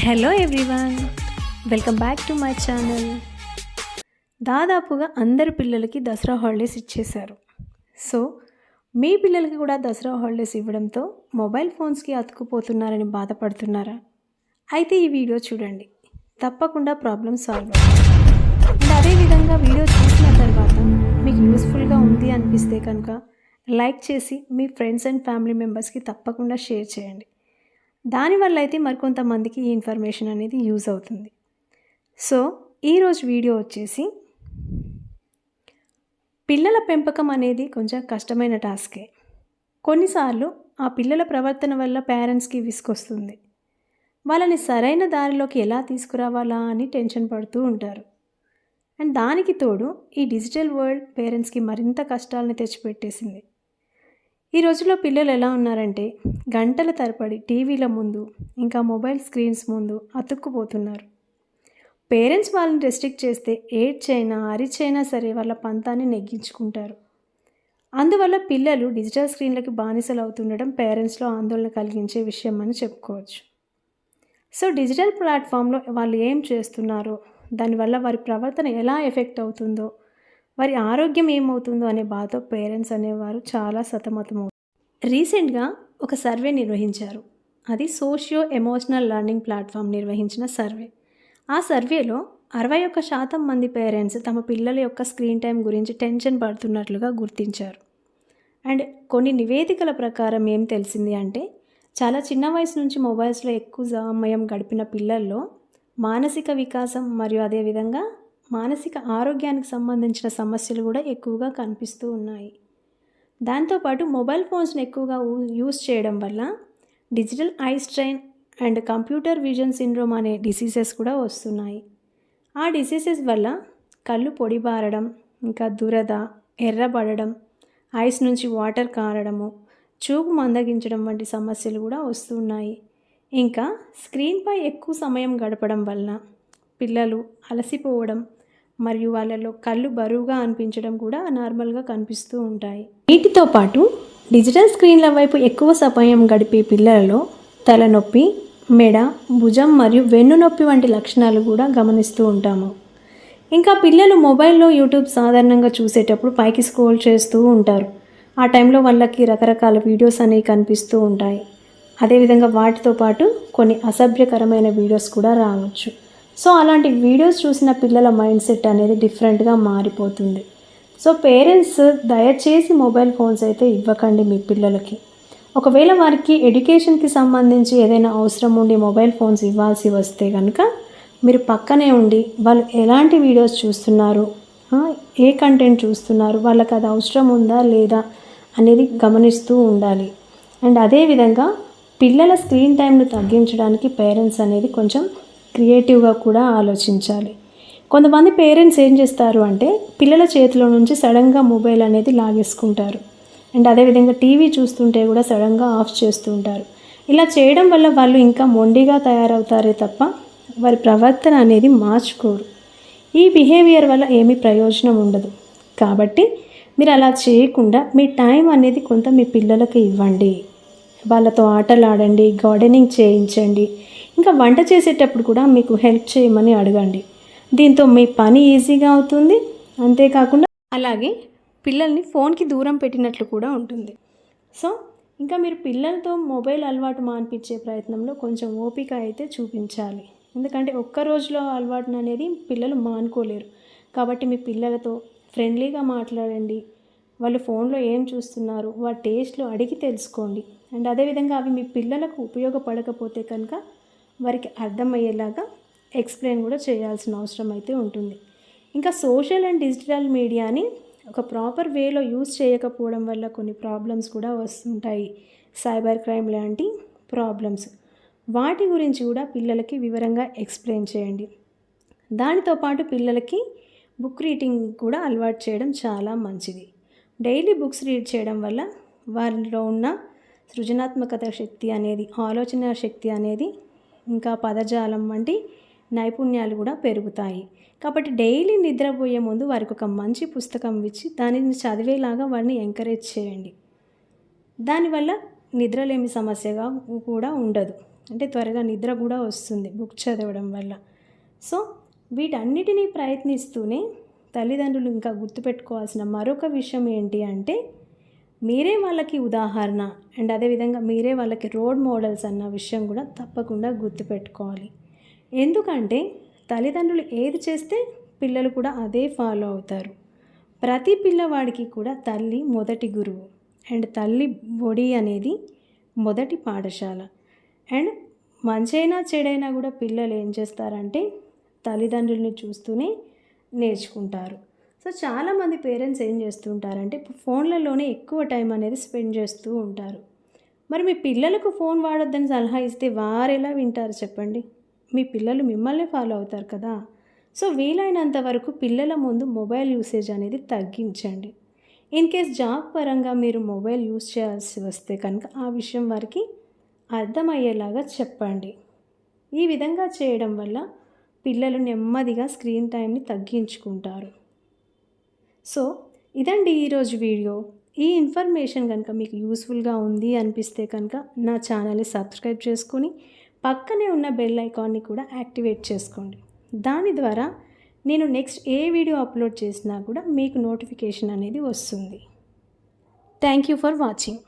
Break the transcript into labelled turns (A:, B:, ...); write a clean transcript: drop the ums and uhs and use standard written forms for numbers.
A: Hello everyone, welcome back to my channel. దాదాపుగా అందరి పిల్లలకి దసరా హాలిడేస్ ఇచ్చేశారు. సో మీ పిల్లలకి కూడా దసరా హాలిడేస్ ఇవ్వడంతో మొబైల్ ఫోన్స్కి అతుక్కుపోతున్నారని బాధపడుతున్నారా? అయితే ఈ వీడియో చూడండి, తప్పకుండా ప్రాబ్లం సాల్వ్ అవుతుంది. అండ్ అదేవిధంగా వీడియో చూసిన తర్వాత మీకు యూస్ఫుల్గా ఉంది అనిపిస్తే కనుక లైక్ చేసి మీ ఫ్రెండ్స్ అండ్ ఫ్యామిలీ మెంబర్స్కి తప్పకుండా షేర్ చేయండి. దానివల్ల అయితే మరికొంతమందికి ఈ ఇన్ఫర్మేషన్ అనేది యూజ్ అవుతుంది. సో ఈరోజు వీడియో వచ్చేసి పిల్లల పెంపకం అనేది కొంచెం కష్టమైన టాస్కే. కొన్నిసార్లు ఆ పిల్లల ప్రవర్తన వల్ల పేరెంట్స్కి విసుగొస్తుంది. వాళ్ళని సరైన దారిలోకి ఎలా తీసుకురావాలా అని టెన్షన్ పడుతూ ఉంటారు. అండ్ దానికి తోడు ఈ డిజిటల్ వరల్డ్ పేరెంట్స్కి మరింత కష్టాలను తెచ్చిపెట్టేసింది. ఈ రోజుల్లో పిల్లలు ఎలా ఉన్నారంటే గంటల తరబడి టీవీల ముందు ఇంకా మొబైల్ స్క్రీన్స్ ముందు అతుక్కుపోతున్నారు. పేరెంట్స్ వాళ్ళని రెస్ట్రిక్ట్ చేస్తే ఏడ్చైనా అరిచైనా సరే వాళ్ళ పంతాన్ని నెగ్గించుకుంటారు. అందువల్ల పిల్లలు డిజిటల్ స్క్రీన్లకి బానిసలు అవుతుండడం పేరెంట్స్లో ఆందోళన కలిగించే విషయం అని చెప్పుకోవచ్చు. సో డిజిటల్ ప్లాట్ఫామ్లో వాళ్ళు ఏం చేస్తున్నారో, దానివల్ల వారి ప్రవర్తన ఎలా ఎఫెక్ట్ అవుతుందో, వారి ఆరోగ్యం ఏమవుతుందో అనే బాధతో పేరెంట్స్ అనేవారు చాలా సతమతమవుతారు. రీసెంట్గా ఒక సర్వే నిర్వహించారు. అది సోషియో ఎమోషనల్ లెర్నింగ్ ప్లాట్ఫామ్ నిర్వహించిన సర్వే. ఆ సర్వేలో 61% మంది పేరెంట్స్ తమ పిల్లల యొక్క స్క్రీన్ టైం గురించి టెన్షన్ పడుతున్నట్లుగా గుర్తించారు. అండ్ కొన్ని నివేదికల ప్రకారం ఏం తెలిసింది అంటే చాలా చిన్న వయసు నుంచి మొబైల్స్లో ఎక్కువ సమయం గడిపిన పిల్లల్లో మానసిక వికాసం మరియు అదేవిధంగా మానసిక ఆరోగ్యానికి సంబంధించిన సమస్యలు కూడా ఎక్కువగా కనిపిస్తూ ఉన్నాయి. దాంతోపాటు మొబైల్ ఫోన్స్ని ఎక్కువగా యూస్ చేయడం వల్ల digital eye strain and computer vision syndrome అనే డిసీజెస్ కూడా వస్తున్నాయి. ఆ డిసీజెస్ వల్ల కళ్ళు పొడిబారడం, ఇంకా దురద, ఎర్రబడడం, ఐస్ నుంచి వాటర్ కారడము, చూపు మందగించడం వంటి సమస్యలు కూడా వస్తున్నాయి. ఇంకా స్క్రీన్పై ఎక్కువ సమయం గడపడం వల్ల పిల్లలు అలసిపోవడం మరియు వాళ్ళలో కళ్ళు బరువుగా అనిపించడం కూడా నార్మల్గా కనిపిస్తూ ఉంటాయి. వీటితో పాటు డిజిటల్ స్క్రీన్ల వైపు ఎక్కువ సమయం గడిపే పిల్లలలో తలనొప్పి, మెడ, భుజం మరియు వెన్నునొప్పి వంటి లక్షణాలు కూడా గమనిస్తూ ఉంటాము. ఇంకా పిల్లలు మొబైల్లో యూట్యూబ్ సాధారణంగా చూసేటప్పుడు పైకి స్క్రోల్ చేస్తూ ఉంటారు. ఆ టైంలో వాళ్ళకి రకరకాల వీడియోస్ అనేవి కనిపిస్తూ ఉంటాయి. అదేవిధంగా వాటితో పాటు కొన్ని అసభ్యకరమైన వీడియోస్ కూడా రావచ్చు. సో అలాంటి వీడియోస్ చూసిన పిల్లల మైండ్ సెట్ అనేది డిఫరెంట్గా మారిపోతుంది. సో పేరెంట్స్ దయచేసి మొబైల్ ఫోన్స్ అయితే ఇవ్వకండి మీ పిల్లలకి. ఒకవేళ వారికి ఎడ్యుకేషన్కి సంబంధించి ఏదైనా అవసరం ఉండి మొబైల్ ఫోన్స్ ఇవ్వాల్సి వస్తే కనుక మీరు పక్కనే ఉండి వాళ్ళు ఎలాంటి వీడియోస్ చూస్తున్నారు, ఏ కంటెంట్ చూస్తున్నారు, వాళ్ళకి అది అవసరం ఉందా లేదా అనేది గమనిస్తూ ఉండాలి. అండ్ అదేవిధంగా పిల్లల స్క్రీన్ టైంను తగ్గించడానికి పేరెంట్స్ అనేది కొంచెం క్రియేటివ్గా కూడా ఆలోచించాలి. కొంతమంది పేరెంట్స్ ఏం చేస్తారు అంటే పిల్లల చేతిలో నుంచి సడన్గా మొబైల్ అనేది లాగేసుకుంటారు. అండ్ అదేవిధంగా టీవీ చూస్తుంటే కూడా సడన్గా ఆఫ్ చేస్తూ ఉంటారు. ఇలా చేయడం వల్ల వాళ్ళు ఇంకా మొండిగా తయారవుతారే తప్ప వారి ప్రవర్తన అనేది మార్చుకోరు. ఈ బిహేవియర్ వల్ల ఏమీ ప్రయోజనం ఉండదు. కాబట్టి మీరు అలా చేయకుండా మీ టైం అనేది కొంత మీ పిల్లలకి ఇవ్వండి. వాళ్ళతో ఆటలు ఆడండి, గార్డెనింగ్ చేయించండి, ఇంకా వంట చేసేటప్పుడు కూడా మీకు హెల్ప్ చేయమని అడగండి. దీంతో మీ పని ఈజీగా అవుతుంది. అంతేకాకుండా అలాగే పిల్లల్ని ఫోన్కి దూరం పెట్టినట్లు కూడా ఉంటుంది. సో ఇంకా మీరు పిల్లలతో మొబైల్ అలవాటు మాన్పించే ప్రయత్నంలో కొంచెం ఓపిక అయితే చూపించాలి. ఎందుకంటే ఒక్క రోజులో అలవాటును అనేది పిల్లలు మానుకోలేరు. కాబట్టి మీ పిల్లలతో ఫ్రెండ్లీగా మాట్లాడండి. వాళ్ళు ఫోన్లో ఏం చూస్తున్నారు, వారి టేస్ట్లో అడిగి తెలుసుకోండి. అండ్ అదేవిధంగా అవి మీ పిల్లలకు ఉపయోగపడకపోతే కనుక వారికి అర్థమయ్యేలాగా ఎక్స్ప్లెయిన్ కూడా చేయాల్సిన అవసరం అయితే ఉంటుంది. ఇంకా సోషల్ అండ్ డిజిటల్ మీడియాని ఒక ప్రాపర్ వేలో యూజ్ చేయకపోవడం వల్ల కొన్ని ప్రాబ్లమ్స్ కూడా వస్తుంటాయి. సైబర్ క్రైమ్ లాంటి ప్రాబ్లమ్స్, వాటి గురించి కూడా పిల్లలకి వివరంగా ఎక్స్ప్లెయిన్ చేయండి. దానితో పాటు పిల్లలకి బుక్ రీడింగ్ కూడా అలవాటు చేయడం చాలా మంచిది. డైలీ బుక్స్ రీడ్ చేయడం వల్ల వారిలో ఉన్న సృజనాత్మకత శక్తి అనేది, ఆలోచన శక్తి అనేది, ఇంకా పదజాలం వంటి నైపుణ్యాలు కూడా పెరుగుతాయి. కాబట్టి డైలీ నిద్రపోయే ముందు వారికి ఒక మంచి పుస్తకం ఇచ్చి దానిని చదివేలాగా వారిని ఎంకరేజ్ చేయండి. దానివల్ల నిద్రలేమి సమస్యగా కూడా ఉండదు. అంటే త్వరగా నిద్ర కూడా వస్తుంది బుక్ చదవడం వల్ల. సో వీటన్నిటినీ ప్రయత్నిస్తూనే తల్లిదండ్రులు ఇంకా గుర్తుపెట్టుకోవాల్సిన మరొక విషయం ఏంటి అంటే, మీరే వాళ్ళకి ఉదాహరణ అండ్ అదేవిధంగా మీరే వాళ్ళకి రోల్ మోడల్స్ అన్న విషయం కూడా తప్పకుండా గుర్తుపెట్టుకోవాలి. ఎందుకంటే తల్లిదండ్రులు ఏది చేస్తే పిల్లలు కూడా అదే ఫాలో అవుతారు. ప్రతి పిల్లవాడికి కూడా తల్లి మొదటి గురువు అండ్ తల్లి ఒడి అనేది మొదటి పాఠశాల. అండ్ మంచైనా చెడైనా కూడా పిల్లలు ఏం చేస్తారంటే తల్లిదండ్రులను చూస్తూనే నేర్చుకుంటారు. సో చాలామంది పేరెంట్స్ ఏం చేస్తుంటారంటే ఫోన్లలోనే ఎక్కువ టైం అనేది స్పెండ్ చేస్తూ ఉంటారు. మరి మీ పిల్లలకు ఫోన్ వాడొద్దని సలహా ఇస్తే వారు ఎలా వింటారు చెప్పండి? మీ పిల్లలు మిమ్మల్ని ఫాలో అవుతారు కదా. సో వీలైనంత వరకు పిల్లల ముందు మొబైల్ యూసేజ్ అనేది తగ్గించండి. ఇన్ కేస్ జాబ్ పరంగా మీరు మొబైల్ యూస్ చేయాల్సి వస్తే కనుక ఆ విషయం వారికి అర్థమయ్యేలాగా చెప్పండి. ఈ విధంగా చేయడం వల్ల పిల్లలు నెమ్మదిగా స్క్రీన్ టైంని తగ్గించుకుంటారు. సో ఇదండి ఈరోజు వీడియో. ఈ ఇన్ఫర్మేషన్ కనుక మీకు యూస్ఫుల్గా ఉంది అనిపిస్తే కనుక నా ఛానల్ని సబ్స్క్రైబ్ చేసుకొని పక్కనే ఉన్న బెల్ ఐకాన్ని కూడా యాక్టివేట్ చేసుకోండి. దాని ద్వారా నేను నెక్స్ట్ ఏ వీడియో అప్లోడ్ చేసినా కూడా మీకు నోటిఫికేషన్ అనేది వస్తుంది. Thank you for watching.